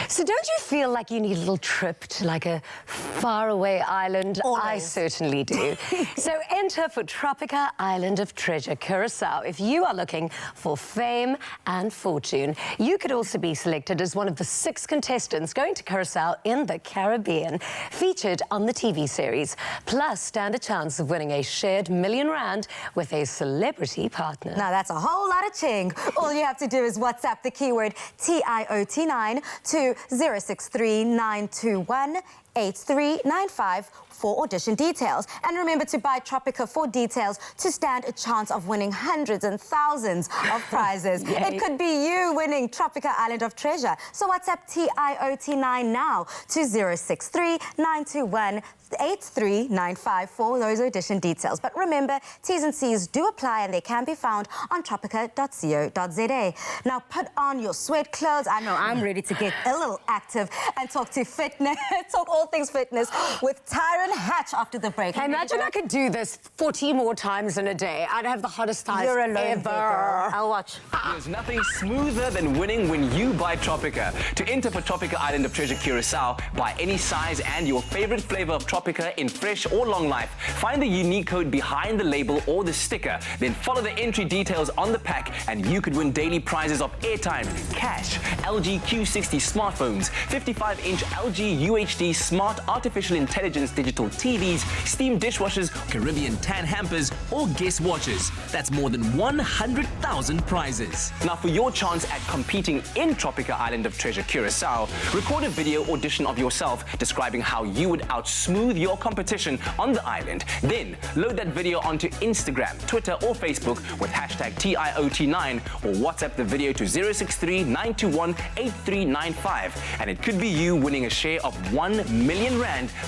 Speaker 1: So don't you feel like you need a little trip to like a faraway island?
Speaker 2: Always.
Speaker 1: I certainly do. So enter for Tropica Island of Treasure, Curacao. If you are looking for fame and fortune, you could also be selected as one of the 6 contestants going to Curacao in the Caribbean, featured on the TV series. Plus, stand a chance of winning a shared R1 million with a celebrity partner.
Speaker 2: Now, that's a whole lot of ching. All you have to do is WhatsApp the keyword TIOT9 to 063 921 8395 for audition details. And remember to buy Tropica for details to stand a chance of winning hundreds and thousands of prizes. It could be you winning Tropica Island of Treasure. So WhatsApp TIOT9 now to 063 921 8395 for those audition details. But remember, T's and C's do apply and they can be found on tropica.co.za. Now put on your sweat clothes. I know I'm ready to get a little active and talk to fitness, talk all things fitness with Tyron Hatch after the break.
Speaker 1: Hey, imagine I could do this 40 more times in a day. I'd have the hottest thighs
Speaker 2: You're alone
Speaker 1: ever.
Speaker 2: there, girl. I'll watch.
Speaker 16: There's nothing smoother than winning when you buy Tropica. To enter for Tropica Island of Treasure Curacao, buy any size and your favorite flavor of Tropica in fresh or long life. Find the unique code behind the label or the sticker. Then follow the entry details on the pack and you could win daily prizes of airtime, cash, LG Q60 smartphones, 55-inch LG UHD smart artificial intelligence digital TVs, steam dishwashers, Caribbean tan hampers, or guest watches. That's more than 100,000 prizes. Now for your chance at competing in Tropica Island of Treasure Curacao, record a video audition of yourself describing how you would outsmooth your competition on the island. Then load that video onto Instagram, Twitter, or Facebook with hashtag TIOT9 or WhatsApp the video to 063 921 8395. And it could be you winning a share of R1 million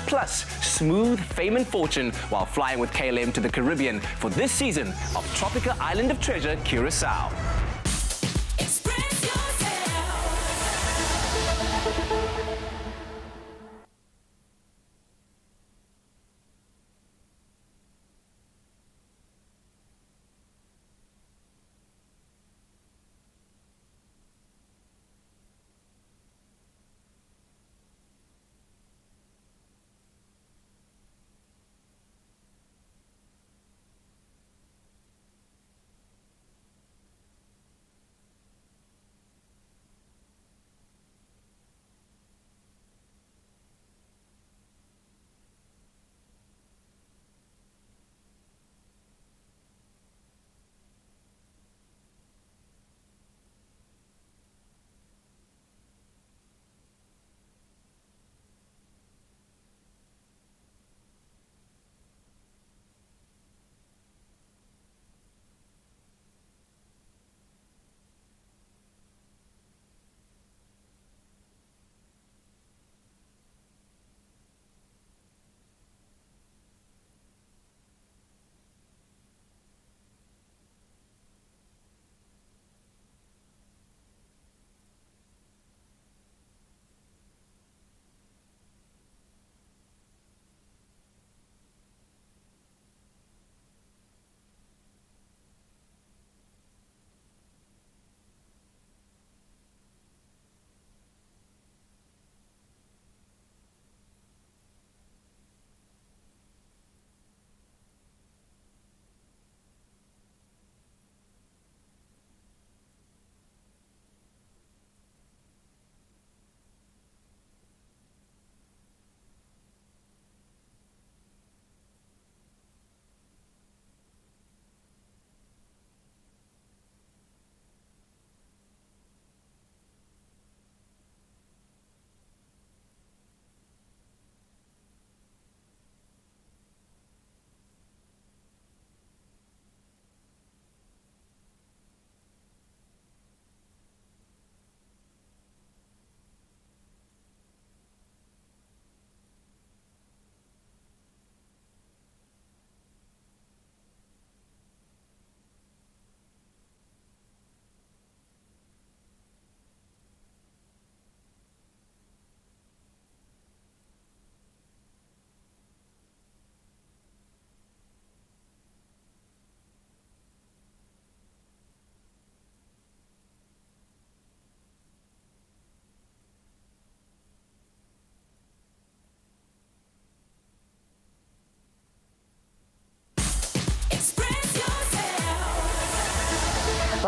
Speaker 16: plus smooth fame and fortune while flying with KLM to the Caribbean for this season of Tropica Island of Treasure Curacao.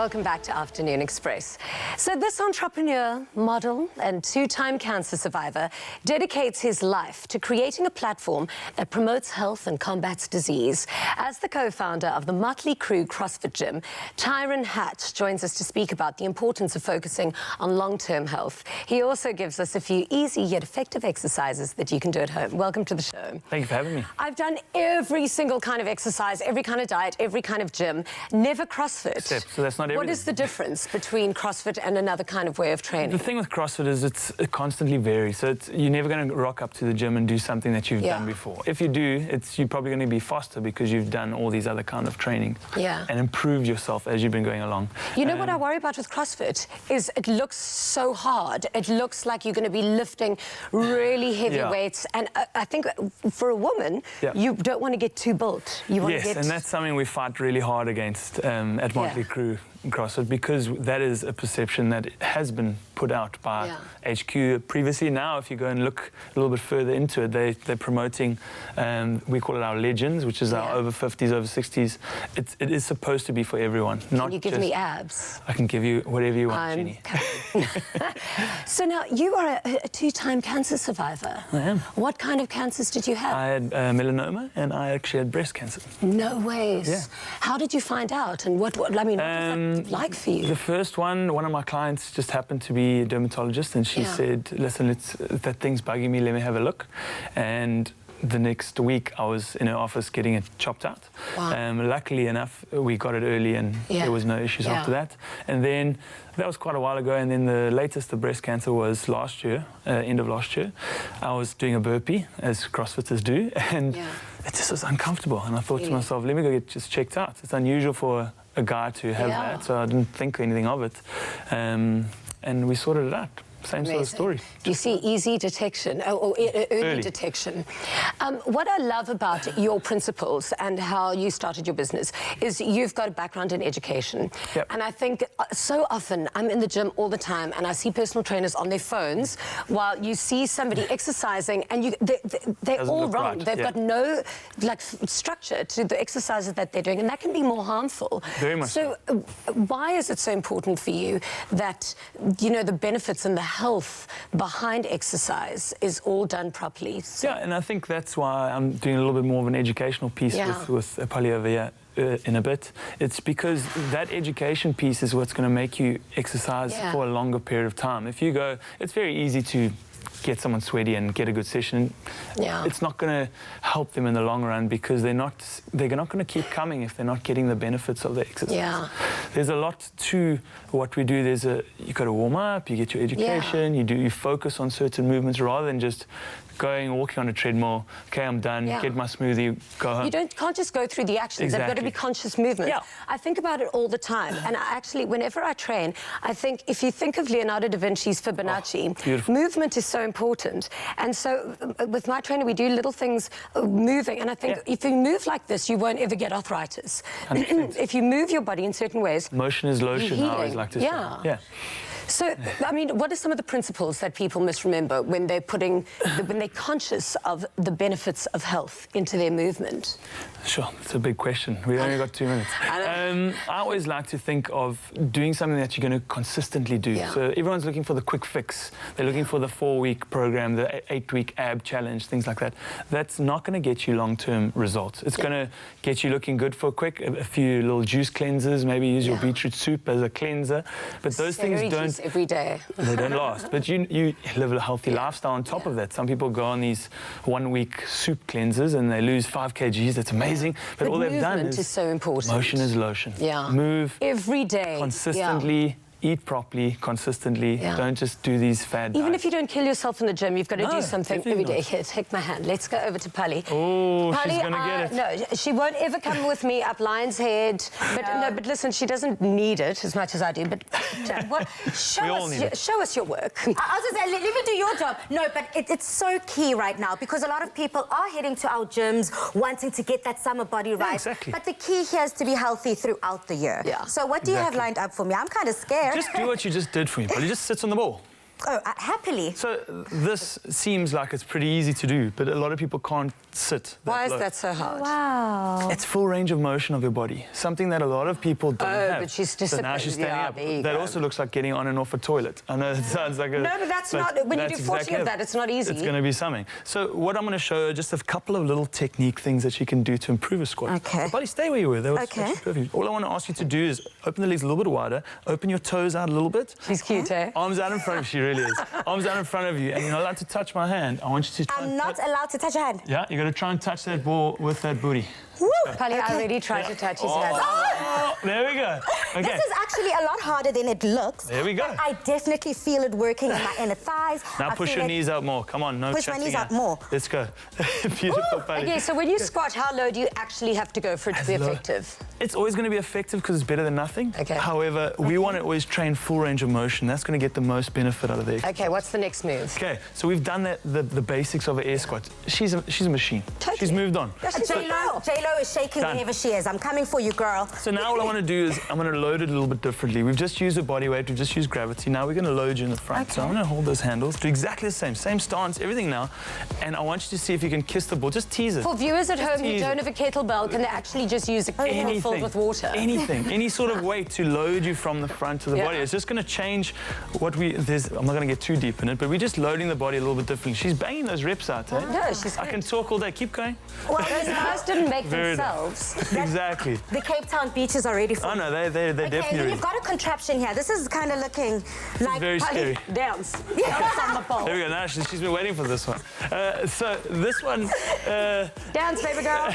Speaker 1: Welcome back to Afternoon Express. So this entrepreneur, model and two-time cancer survivor dedicates his life to creating a platform that promotes health and combats disease. As the co-founder of the Motley Crue CrossFit Gym, Tyron Hatch joins us to speak about the importance of focusing on long-term health. He also gives us a few easy yet effective exercises that you can do at home. Welcome to the show.
Speaker 17: Thank you for having me.
Speaker 1: I've done every single kind of exercise, every kind of diet, every kind of gym, never CrossFit.
Speaker 17: So that's not everything.
Speaker 1: What is the difference between CrossFit and another kind of way of training?
Speaker 17: The thing with CrossFit is it constantly varies. So you're never going to rock up to the gym and do something that you've done before. If you do, you're probably going to be faster because you've done all these other kind of trainings and improved yourself as you've been going along.
Speaker 1: You know what I worry about with CrossFit is it looks so hard. It looks like you're going to be lifting really heavy weights. And I think for a woman, you don't want to get too built. You want to get...
Speaker 17: and that's something we fight really hard against at Motley Crue CrossFit, because that is a perception that has been put out by HQ previously. Now, if you go and look a little bit further into it, they're promoting, we call it our legends, which is our over 50s, over 60s. It is supposed to be for everyone.
Speaker 1: Can you give me abs?
Speaker 17: I can give you whatever you want, Jenny.
Speaker 1: So now, you are a two-time cancer survivor.
Speaker 17: I am.
Speaker 1: What kind of cancers did you have?
Speaker 17: I had melanoma, and I actually had breast cancer.
Speaker 1: No ways.
Speaker 17: Yeah.
Speaker 1: How did you find out? And what was that like for you?
Speaker 17: The first one of my clients just happened to be a dermatologist, and she said, listen, that thing's bugging me, let me have a look. And the next week I was in her office getting it chopped out. Wow. Luckily enough, we got it early and there was no issues after that. And then that was quite a while ago, and then the latest, the breast cancer, was last year, end of last year. I was doing a burpee, as CrossFitters do, and it just was uncomfortable. And I thought to myself, let me go get just checked out. It's unusual for a guy to have that, so I didn't think anything of it. And we sorted it out. Same sort of story.
Speaker 1: You see, easy detection, or early detection. What I love about your principles and how you started your business is you've got a background in education. And I think so often, I'm in the gym all the time and I see personal trainers on their phones while you see somebody exercising and they're all wrong. They've got no structure to the exercises that they're doing, and that can be more harmful.
Speaker 17: Very much
Speaker 1: so. Why is it so important for you that, you know, the benefits and the health behind exercise is all done properly?
Speaker 17: Yeah, and I think that's why I'm doing a little bit more of an educational piece with Polly over here in a bit. It's because that education piece is what's going to make you exercise for a longer period of time. If you go, it's very easy to get someone sweaty and get a good session. It's not going to help them in the long run, because they're not going to keep coming if they're not getting the benefits of the exercise. There's a lot to what we do. You got to warm up, you get your education, you focus on certain movements rather than just walking on a treadmill. Okay, I'm done. Get my smoothie, go home.
Speaker 1: You can't just go through the actions. They've got to be conscious movement. I think about it all the time, and whenever I train, I think if you think of Leonardo da Vinci's Fibonacci, movement is so important. And so with my trainer, we do little things moving, and I think if you move like this, you won't ever get arthritis. If you move your body in certain ways,
Speaker 17: motion is lotion, I always like to say. Yeah.
Speaker 1: So, I mean, what are some of the principles that people must remember when they're when they're conscious of the benefits of health into their movement?
Speaker 17: Sure, it's a big question. We've only got 2 minutes. I always like to think of doing something that you're going to consistently do. So everyone's looking for the quick fix. They're looking for the 4-week program, the 8-week ab challenge, things like that. That's not going to get you long-term results. It's going to get you looking good for a few little juice cleansers, maybe use your beetroot soup as a cleanser. But those things don't...
Speaker 1: every day.
Speaker 17: They don't last. But you live a healthy lifestyle on top of that. Some people go on these 1-week soup cleansers and they lose 5 kgs. That's amazing. But all they've done is
Speaker 1: so important.
Speaker 17: Motion is lotion. Move
Speaker 1: every day.
Speaker 17: Consistently. Eat properly, consistently. Don't just do these fad
Speaker 1: Even
Speaker 17: diets.
Speaker 1: if you don't kill yourself in the gym, you've got to do something every day. Here, take my hand. Let's go over to Polly.
Speaker 17: Oh,
Speaker 1: Polly,
Speaker 17: she's going to get it.
Speaker 1: No, she won't ever come with me up Lion's Head. But but listen, she doesn't need it as much as I do. But show us your work.
Speaker 2: I was going to say, let me do your job. No, but it's so key right now, because a lot of people are heading to our gyms wanting to get that summer body right.
Speaker 17: Exactly.
Speaker 2: But the key here is to be healthy throughout the year. So what do you have lined up for me? I'm kind of scared.
Speaker 17: Just do what you just did for me, Polly. Just sit on the ball.
Speaker 2: Oh, happily.
Speaker 17: So this seems like it's pretty easy to do, but a lot of people can't sit.
Speaker 1: Why is
Speaker 17: low.
Speaker 1: that so hard?
Speaker 2: Wow.
Speaker 17: It's full range of motion of your body, something that a lot of people don't have.
Speaker 1: But she's just
Speaker 17: so now she's standing up. That also looks like getting on and off a toilet. I know it sounds like a...
Speaker 1: No, but that's not... When you do 40 of that, it's not easy.
Speaker 17: It's going to be something. So what I'm going to show her just a couple of little technique things that she can do to improve a squat.
Speaker 2: Okay.
Speaker 17: So, buddy, stay where you were. That was
Speaker 2: okay.
Speaker 17: Perfect. All I want to ask you to do is open the legs a little bit wider, open your toes out a little bit.
Speaker 1: She's cute, eh?
Speaker 17: Arms out in front of you. She really is. Arms out in front of you, and you're not allowed to touch my hand. I want you to try
Speaker 2: I'm not allowed to touch your hand?
Speaker 17: Yeah, you're going to try and touch that ball with that booty.
Speaker 1: Pali, I already tried to touch his hand.
Speaker 17: Oh, there we go. Okay.
Speaker 2: This is actually a lot harder than it looks.
Speaker 17: There we go.
Speaker 2: But I definitely feel it working in my inner thighs.
Speaker 17: Now push your knees out more. Come on, no
Speaker 2: push my knees out more.
Speaker 17: Let's go. Beautiful, Pali.
Speaker 1: Okay, so when you squat, how low do you actually have to go for it to be effective?
Speaker 17: It's always going to be effective because it's better than nothing. Okay. However, we want to always train full range of motion. That's going to get the most benefit out of the exercise.
Speaker 1: Okay, what's the next move?
Speaker 17: Okay, so we've done the basics of an air squat. She's a machine. Totally. She's moved on.
Speaker 2: J-Lo is shaking whenever she is. I'm coming for you, girl.
Speaker 17: So now what I want to do is I'm going to load it a little bit differently. We've just used a body weight. We've just used gravity. Now we're going to load you in the front. Okay. So I'm going to hold those handles. Do exactly the same stance, everything now. And I want you to see if you can kiss the ball. Just tease it.
Speaker 1: For viewers at home who don't have a kettlebell, can they actually just use a kettle filled with water?
Speaker 17: Anything. Any sort of weight to load you from the front to the body. It's just going to change what I'm not going to get too deep in it, but we're just loading the body a little bit differently. She's banging those reps out, eh?
Speaker 1: No, she's
Speaker 17: I can talk all day. Keep going.
Speaker 1: Well, those guys didn't make themselves.
Speaker 17: Exactly.
Speaker 2: The Cape Town beaches are ready for
Speaker 17: Oh, no, they're definitely ready.
Speaker 2: You've got a contraption here. This is kind of looking like...
Speaker 17: very scary.
Speaker 1: Dance. Dance on the pole.
Speaker 17: There we go. Now she's been waiting for this one. So this one...
Speaker 1: Dance, baby girl.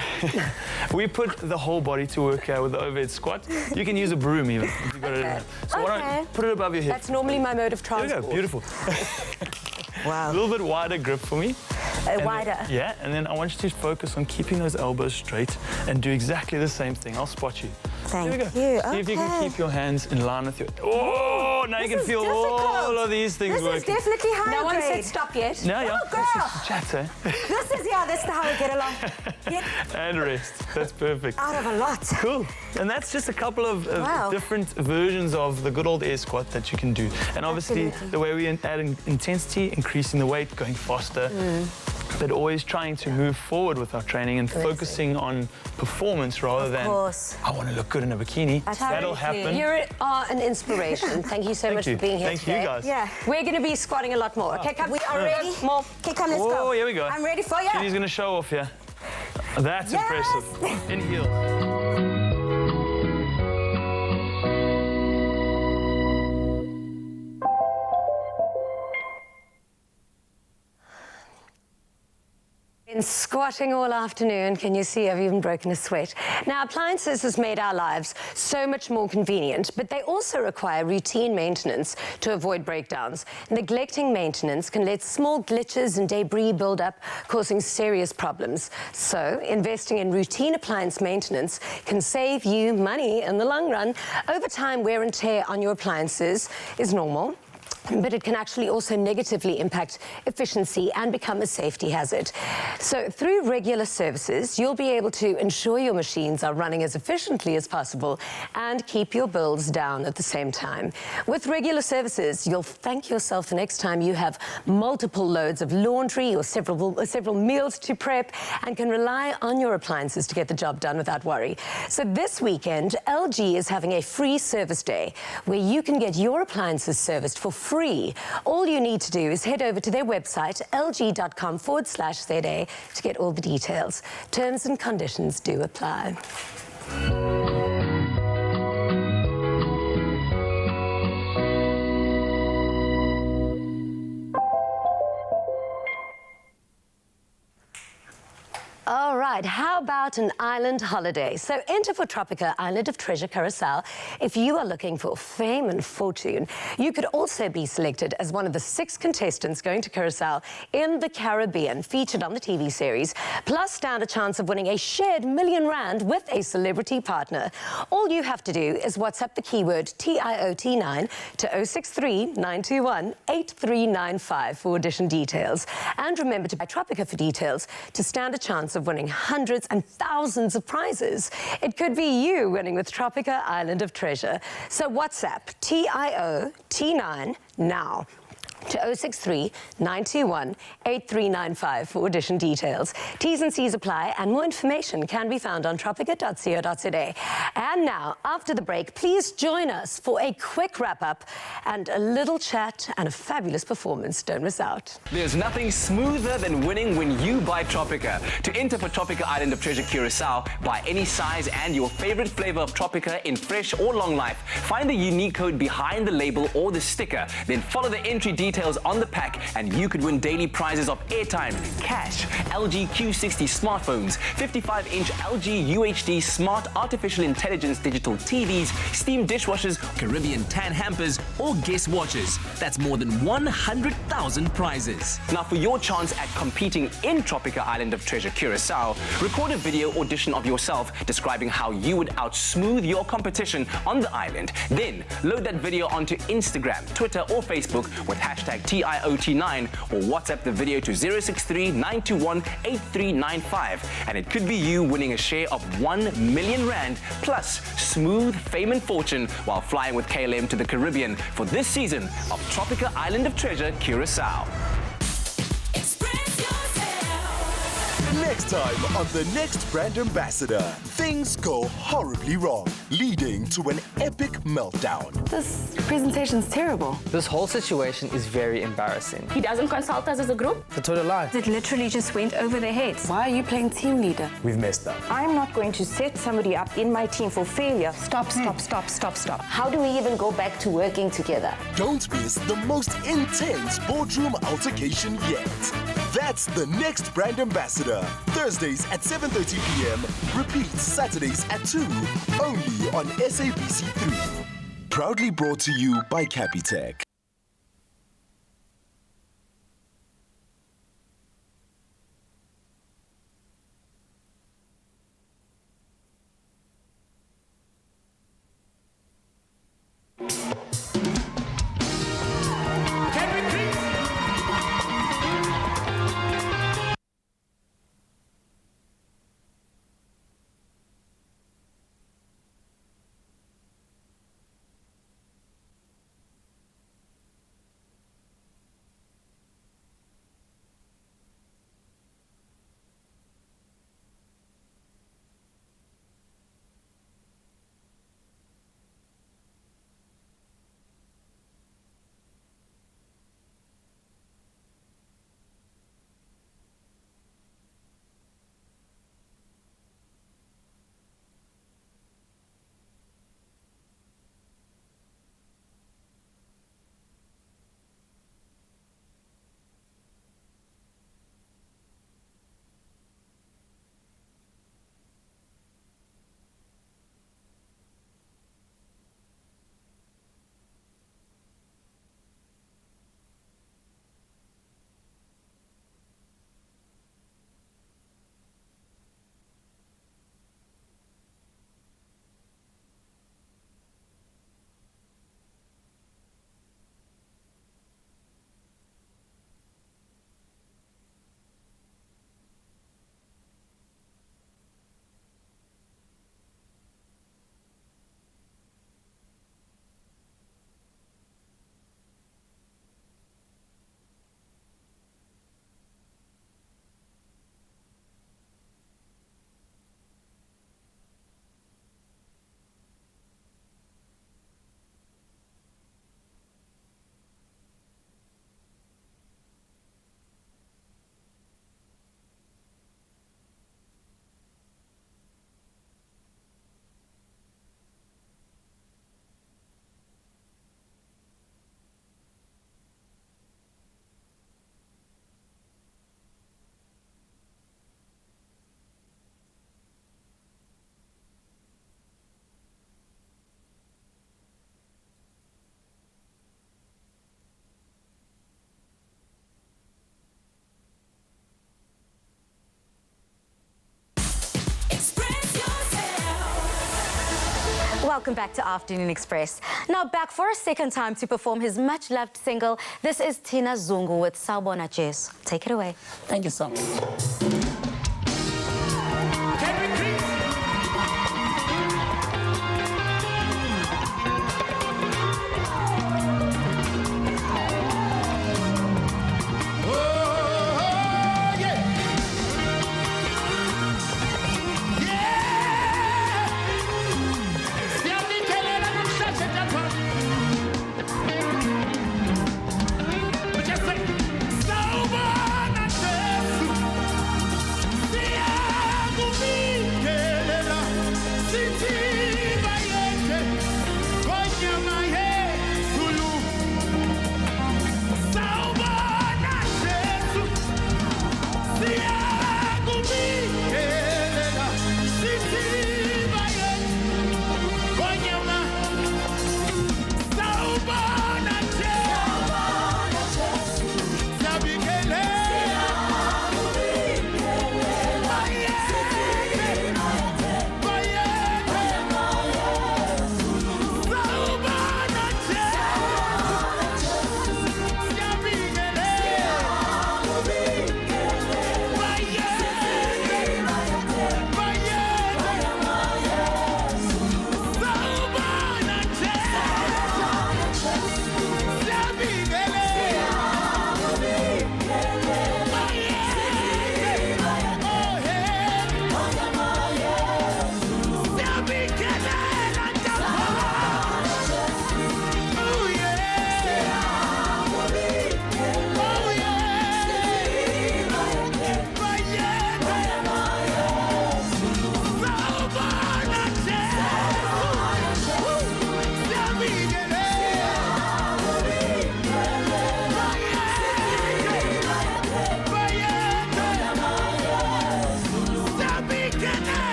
Speaker 17: We put the whole body to work with the overhead squat. You can use a broom even if you've got it in there. So why don't put it above your head.
Speaker 1: That's normally my mode of transport.
Speaker 17: There we go. Beautiful.
Speaker 2: Wow.
Speaker 17: A little bit wider grip for me.
Speaker 2: Wider.
Speaker 17: Yeah, and then I want you to focus on keeping those elbows straight and do exactly the same thing. I'll spot you.
Speaker 2: Thank
Speaker 17: Here we go.
Speaker 2: you.
Speaker 17: See if you can keep your hands in line with your... Oh, now you can feel all of these things working.
Speaker 2: This is definitely high
Speaker 1: No one
Speaker 2: grade.
Speaker 1: said stop yet.
Speaker 17: No, yeah.
Speaker 2: Oh, girl.
Speaker 17: This is chat, eh?
Speaker 2: This is how we get along.
Speaker 17: And rest. That's perfect.
Speaker 2: Out of a lot.
Speaker 17: Cool. And that's just a couple of different versions of the good old air squat that you can do. And obviously, the way we add intensity, increasing the weight, going faster, but always trying to move forward with our training and focusing on performance rather than, I want to look good in a bikini. That'll happen.
Speaker 1: You are an inspiration. Thank you so much for being here today.
Speaker 17: Thank you, guys.
Speaker 1: Yeah. We're going to be squatting a lot more. Okay, come.
Speaker 2: We are ready.
Speaker 1: More.
Speaker 2: Okay, come, let's go.
Speaker 17: Oh, here we go.
Speaker 2: I'm ready for you.
Speaker 17: She's going to show off here. That's impressive. In heels.
Speaker 1: Been squatting all afternoon. Can you see I've even broken a sweat? Now, appliances has made our lives so much more convenient, but they also require routine maintenance to avoid breakdowns. Neglecting maintenance can let small glitches and debris build up, causing serious problems. So, investing in routine appliance maintenance can save you money in the long run. Over time, wear and tear on your appliances is normal, but it can actually also negatively impact efficiency and become a safety hazard. So through regular services, you'll be able to ensure your machines are running as efficiently as possible and keep your bills down at the same time. With regular services, you'll thank yourself the next time you have multiple loads of laundry or several meals to prep and can rely on your appliances to get the job done without worry. So this weekend, LG is having a free service day where you can get your appliances serviced for free. All you need to do is head over to their website, lg.com/ZA, to get all the details. Terms and conditions do apply. All right, how about an island holiday? So enter for Tropica Island of Treasure Curacao if you are looking for fame and fortune. You could also be selected as one of the 6 contestants going to Curacao in the Caribbean, featured on the TV series, plus stand a chance of winning a shared R1 million with a celebrity partner. All you have to do is WhatsApp the keyword TIOT9 to 063-921-8395 for audition details. And remember to buy Tropica for details to stand a chance of winning hundreds and thousands of prizes. It could be you winning with Tropica Island of Treasure. So WhatsApp TIOT9 now. to 063 921 8395 for audition details. T's and C's apply, and more information can be found on tropica.co.za. And now, after the break, please join us for a quick wrap-up and a little chat and a fabulous performance. Don't miss out.
Speaker 16: There's nothing smoother than winning when you buy Tropica. To enter for Tropica Island of Treasure Curacao, buy any size and your favorite flavor of Tropica in fresh or long life. Find the unique code behind the label or the sticker. Then follow the entry details on the pack and you could win daily prizes of airtime, cash, LG Q60 smartphones, 55-inch LG UHD smart artificial intelligence digital TVs, steam dishwashers, Caribbean tan hampers, or guest watches. That's more than 100,000 prizes. Now for your chance at competing in Tropica Island of Treasure Curacao, record a video audition of yourself describing how you would outsmooth your competition on the island. Then load that video onto Instagram, Twitter or Facebook with hashtag TIOT9 or WhatsApp the video to 063 921 8395 and it could be you winning a share of 1 million rand plus smooth fame and fortune while flying with KLM to the Caribbean for this season of Tropica Island of Treasure Curacao.
Speaker 6: Next time on the next brand ambassador, things go horribly wrong, leading to an epic meltdown.
Speaker 7: This presentation's terrible.
Speaker 8: This whole situation is very embarrassing.
Speaker 7: He doesn't consult us as a group?
Speaker 8: It's a total lie.
Speaker 7: It literally just went over their heads. Why are you playing team leader?
Speaker 8: We've messed up.
Speaker 9: I'm not going to set somebody up in my team for failure.
Speaker 10: Stop. How do we even go back to working together?
Speaker 6: Don't miss the most intense boardroom altercation yet. That's the next brand ambassador. Thursdays at 7:30 p.m. Repeats Saturdays at 2. Only on SABC3. Proudly brought to you by Capitec.
Speaker 2: Welcome back to Afternoon Express. Now back for a second time to perform his much-loved single. This is Tina Zungu with Sawubona Jazz. Take it away.
Speaker 3: Thank you so much.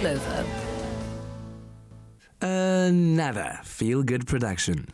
Speaker 1: Clover.
Speaker 18: Another feel-good production.